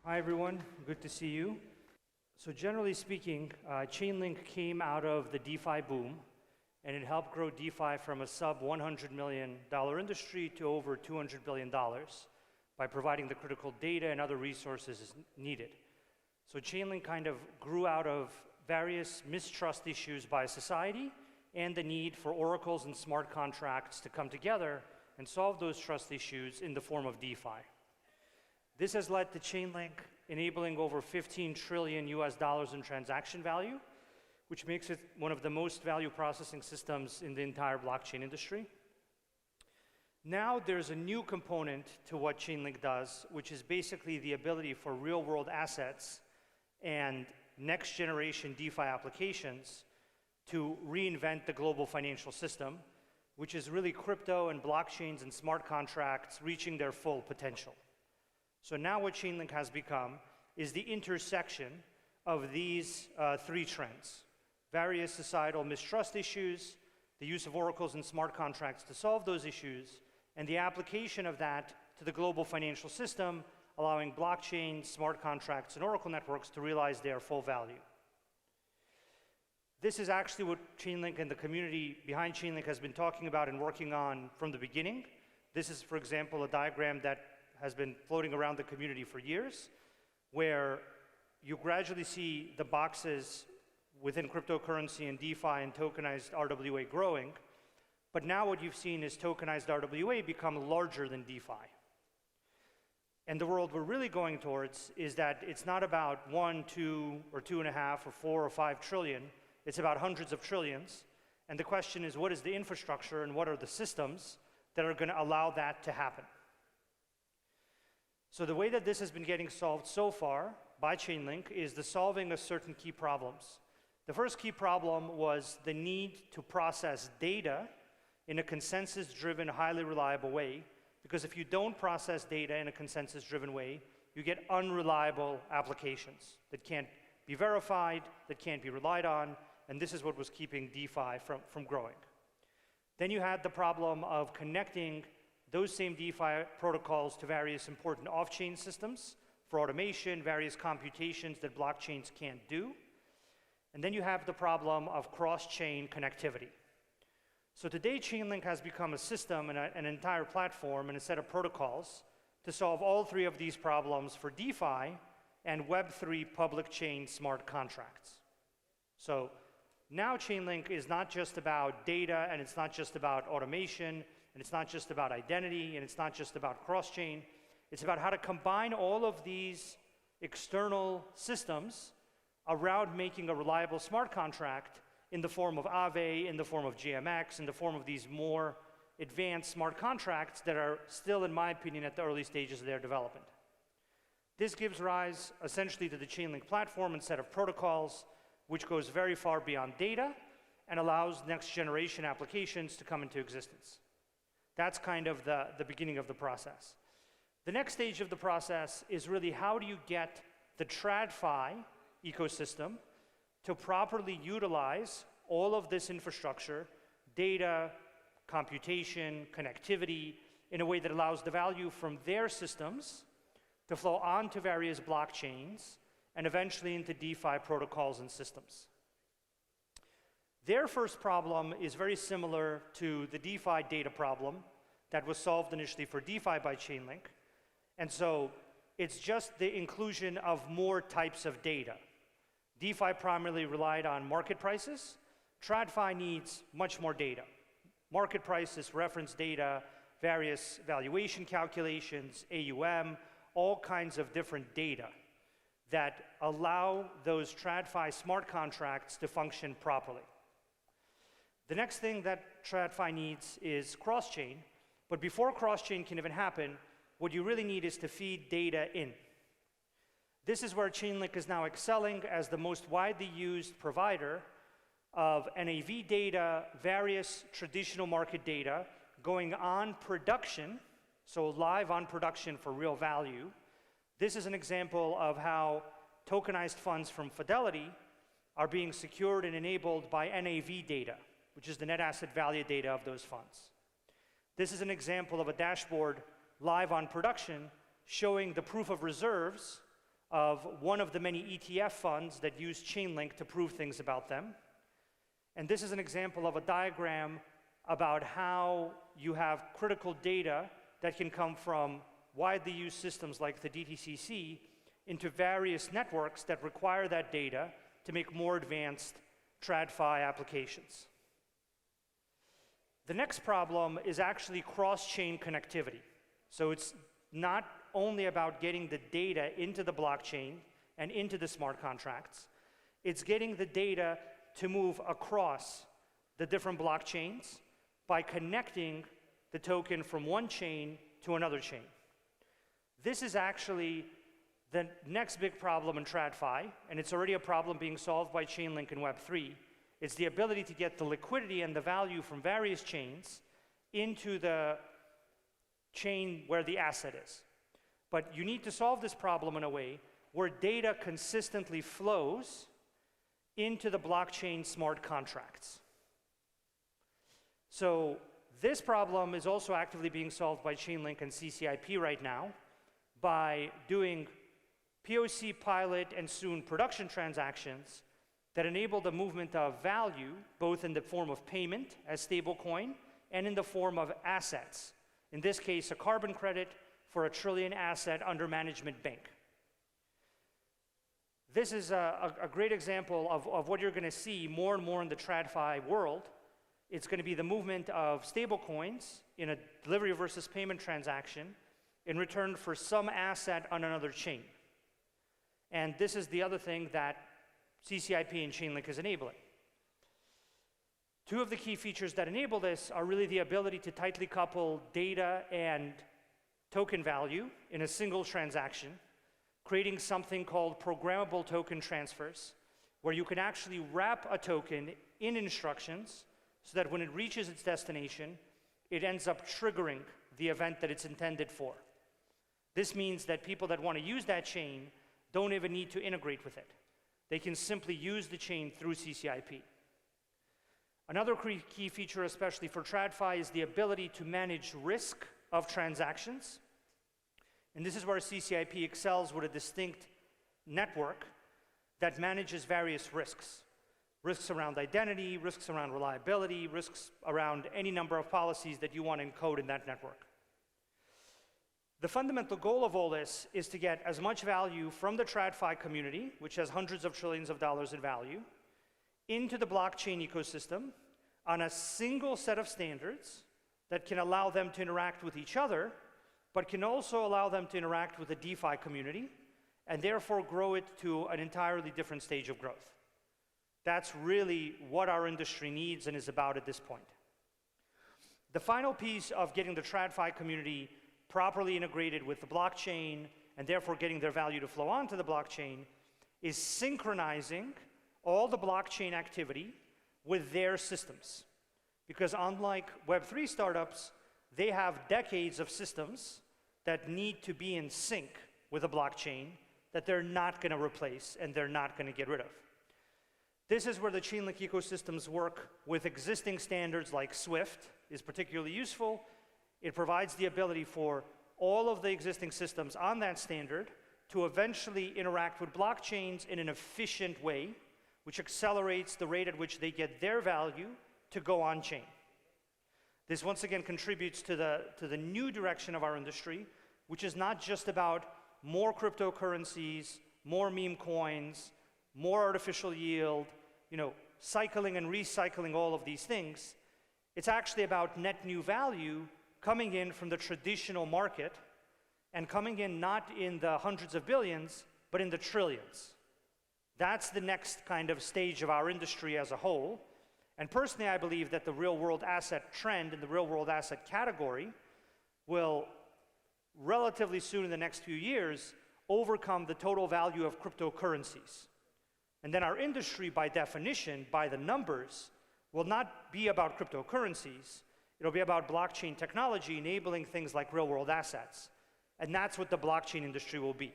Hi, everyone. Good to see you. So generally speaking, Chainlink came out of the DeFi boom, and it helped grow DeFi from a sub $100 million industry to over $200 billion by providing the critical data and other resources needed. So Chainlink kind of grew out of various mistrust issues by society and the need for oracles and smart contracts to come together and solve those trust issues in the form of DeFi. This has led to Chainlink enabling over $15 trillion in transaction value, which makes it one of the most value processing systems in the entire blockchain industry. Now there's a new component to what Chainlink does, which is basically the ability for real-world assets and next-generation DeFi applications to reinvent the global financial system, which is really crypto and blockchains and smart contracts reaching their full potential. So now what Chainlink has become is the intersection of these three trends: various societal mistrust issues, the use of oracles and smart contracts to solve those issues, and the application of that to the global financial system, allowing blockchain, smart contracts, and oracle networks to realize their full value. This is actually what Chainlink and the community behind Chainlink has been talking about and working on from the beginning. This is, for example, a diagram that has been floating around the community for years, where you gradually see the boxes within cryptocurrency and DeFi and tokenized RWA growing. But now what you've seen is tokenized RWA become larger than DeFi. And the world we're really going towards is that it's not about 1, 2, or 2.5, or 4 or 5 trillion. It's about hundreds of trillions. And the question is, what is the infrastructure and what are the systems that are going to allow that to happen? So the way that this has been getting solved so far by Chainlink is the solving of certain key problems. The first key problem was the need to process data in a consensus-driven, highly reliable way, because if you don't process data in a consensus-driven way, you get unreliable applications that can't be verified, that can't be relied on, and this is what was keeping DeFi from growing. Then you had the problem of connecting those same DeFi protocols to various important off-chain systems for automation, various computations that blockchains can't do. And then you have the problem of cross-chain connectivity. So today, Chainlink has become a system and an entire platform and a set of protocols to solve all three of these problems for DeFi and Web3 public chain smart contracts. So now Chainlink is not just about data, and it's not just about automation, and it's not just about identity, and it's not just about cross-chain. It's about how to combine all of these external systems around making a reliable smart contract in the form of Aave, in the form of GMX, in the form of these more advanced smart contracts that are still, in my opinion, at the early stages of their development. This gives rise, essentially, to the Chainlink platform and set of protocols, which goes very far beyond data and allows next-generation applications to come into existence. That's kind of the beginning of the process. The next stage of the process is really how do you get the TradFi ecosystem to properly utilize all of this infrastructure, data, computation, connectivity, in a way that allows the value from their systems to flow onto various blockchains and eventually into DeFi protocols and systems. Their first problem is very similar to the DeFi data problem that was solved initially for DeFi by Chainlink. And so it's just the inclusion of more types of data. DeFi primarily relied on market prices. TradFi needs much more data. Market prices, reference data, various valuation calculations, AUM, all kinds of different data that allow those TradFi smart contracts to function properly. The next thing that TradFi needs is cross-chain, but before cross-chain can even happen, what you really need is to feed data in. This is where Chainlink is now excelling as the most widely used provider of NAV data, various traditional market data, going on production, so live on production for real value. This is an example of how tokenized funds from Fidelity are being secured and enabled by NAV data, which is the net asset value data of those funds. This is an example of a dashboard live on production showing the proof of reserves of one of the many ETF funds that use Chainlink to prove things about them. And this is an example of a diagram about how you have critical data that can come from widely used systems like the DTCC into various networks that require that data to make more advanced TradFi applications. The next problem is actually cross-chain connectivity. So it's not only about getting the data into the blockchain and into the smart contracts, it's getting the data to move across the different blockchains by connecting the token from one chain to another chain. This is actually the next big problem in TradFi, and it's already a problem being solved by Chainlink and Web3. It's the ability to get the liquidity and the value from various chains into the chain where the asset is. But you need to solve this problem in a way where data consistently flows into the blockchain smart contracts. So this problem is also actively being solved by Chainlink and CCIP right now by doing POC pilot and soon production transactions that enable the movement of value both in the form of payment as stablecoin and in the form of assets. In this case, a carbon credit for a trillion asset under management bank. This is a great example of what you're going to see more and more in the TradFi world. It's going to be the movement of stablecoins in a delivery versus payment transaction in return for some asset on another chain. And this is the other thing that CCIP and Chainlink is enabling. Two of the key features that enable this are really the ability to tightly couple data and token value in a single transaction, creating something called programmable token transfers, where you can actually wrap a token in instructions so that when it reaches its destination, it ends up triggering the event that it's intended for. This means that people that want to use that chain don't even need to integrate with it. They can simply use the chain through CCIP. Another key feature, especially for TradFi, is the ability to manage risk of transactions. And this is where CCIP excels with a distinct network that manages various risks. Risks around identity, risks around reliability, risks around any number of policies that you want to encode in that network. The fundamental goal of all this is to get as much value from the TradFi community, which has hundreds of trillions of dollars in value, into the blockchain ecosystem on a single set of standards that can allow them to interact with each other, but can also allow them to interact with the DeFi community, and therefore grow it to an entirely different stage of growth. That's really what our industry needs and is about at this point. The final piece of getting the TradFi community properly integrated with the blockchain, and therefore getting their value to flow onto the blockchain, is synchronizing all the blockchain activity with their systems. Because unlike Web3 startups, they have decades of systems that need to be in sync with a blockchain that they're not going to replace and they're not going to get rid of. This is where the Chainlink ecosystems work with existing standards like Swift is particularly useful. It provides the ability for all of the existing systems on that standard to eventually interact with blockchains in an efficient way, which accelerates the rate at which they get their value to go on-chain. This once again contributes to the new direction of our industry, which is not just about more cryptocurrencies, more meme coins, more artificial yield, cycling and recycling all of these things. It's actually about net new value coming in from the traditional market, and coming in not in the hundreds of billions, but in the trillions. That's the next kind of stage of our industry as a whole. And personally, I believe that the real-world asset trend and the real-world asset category will relatively soon in the next few years overcome the total value of cryptocurrencies. And then our industry, by definition, by the numbers, will not be about cryptocurrencies. It'll be about blockchain technology enabling things like real-world assets. And that's what the blockchain industry will be.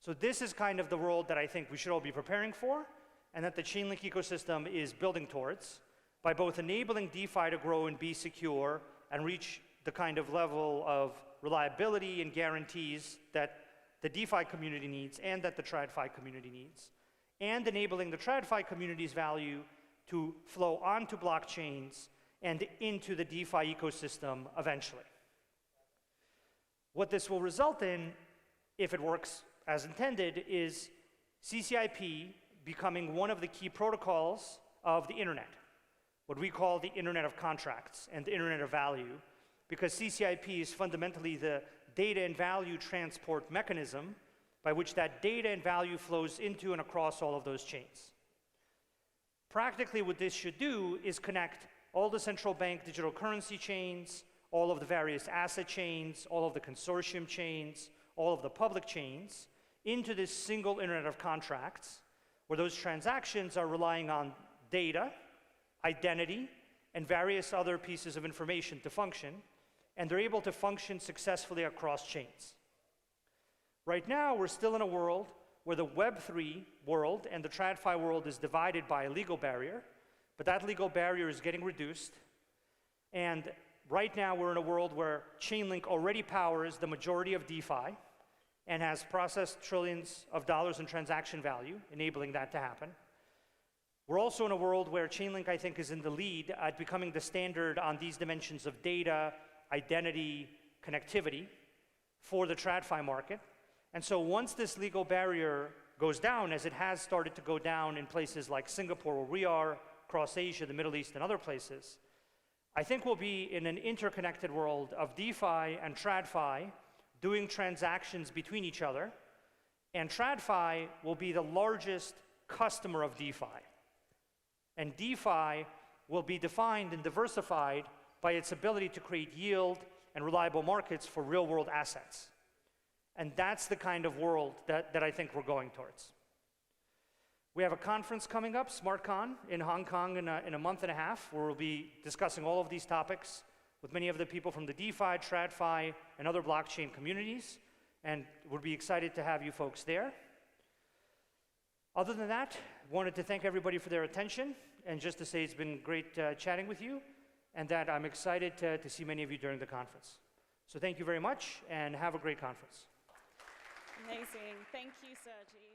So this is kind of the world that I think we should all be preparing for, and that the Chainlink ecosystem is building towards by both enabling DeFi to grow and be secure and reach the kind of level of reliability and guarantees that the DeFi community needs and that the TradFi community needs, and enabling the TradFi community's value to flow onto blockchains and into the DeFi ecosystem eventually. What this will result in, if it works as intended, is CCIP becoming one of the key protocols of the internet, what we call the Internet of Contracts and the Internet of Value, because CCIP is fundamentally the data and value transport mechanism by which that data and value flows into and across all of those chains. Practically, what this should do is connect all the central bank digital currency chains, all of the various asset chains, all of the consortium chains, all of the public chains, into this single Internet of Contracts, where those transactions are relying on data, identity, and various other pieces of information to function, and they're able to function successfully across chains. Right now, we're still in a world where the Web3 world and the TradFi world is divided by a legal barrier, but that legal barrier is getting reduced. And right now, we're in a world where Chainlink already powers the majority of DeFi and has processed trillions of dollars in transaction value, enabling that to happen. We're also in a world where Chainlink, I think, is in the lead at becoming the standard on these dimensions of data, identity, connectivity for the TradFi market. And so once this legal barrier goes down, as it has started to go down in places like Singapore, where we are, across Asia, the Middle East, and other places, I think we'll be in an interconnected world of DeFi and TradFi doing transactions between each other, and TradFi will be the largest customer of DeFi. And DeFi will be defined and diversified by its ability to create yield and reliable markets for real-world assets. And that's the kind of world that I think we're going towards. We have a conference coming up, SmartCon, in Hong Kong in a month and a half, where we'll be discussing all of these topics with many of the people from the DeFi, TradFi, and other blockchain communities, and we'll be excited to have you folks there. Other than that, wanted to thank everybody for their attention, and just to say it's been great chatting with you, and that I'm excited to see many of you during the conference. So thank you very much, and have a great conference. Amazing. Thank you, Sergey.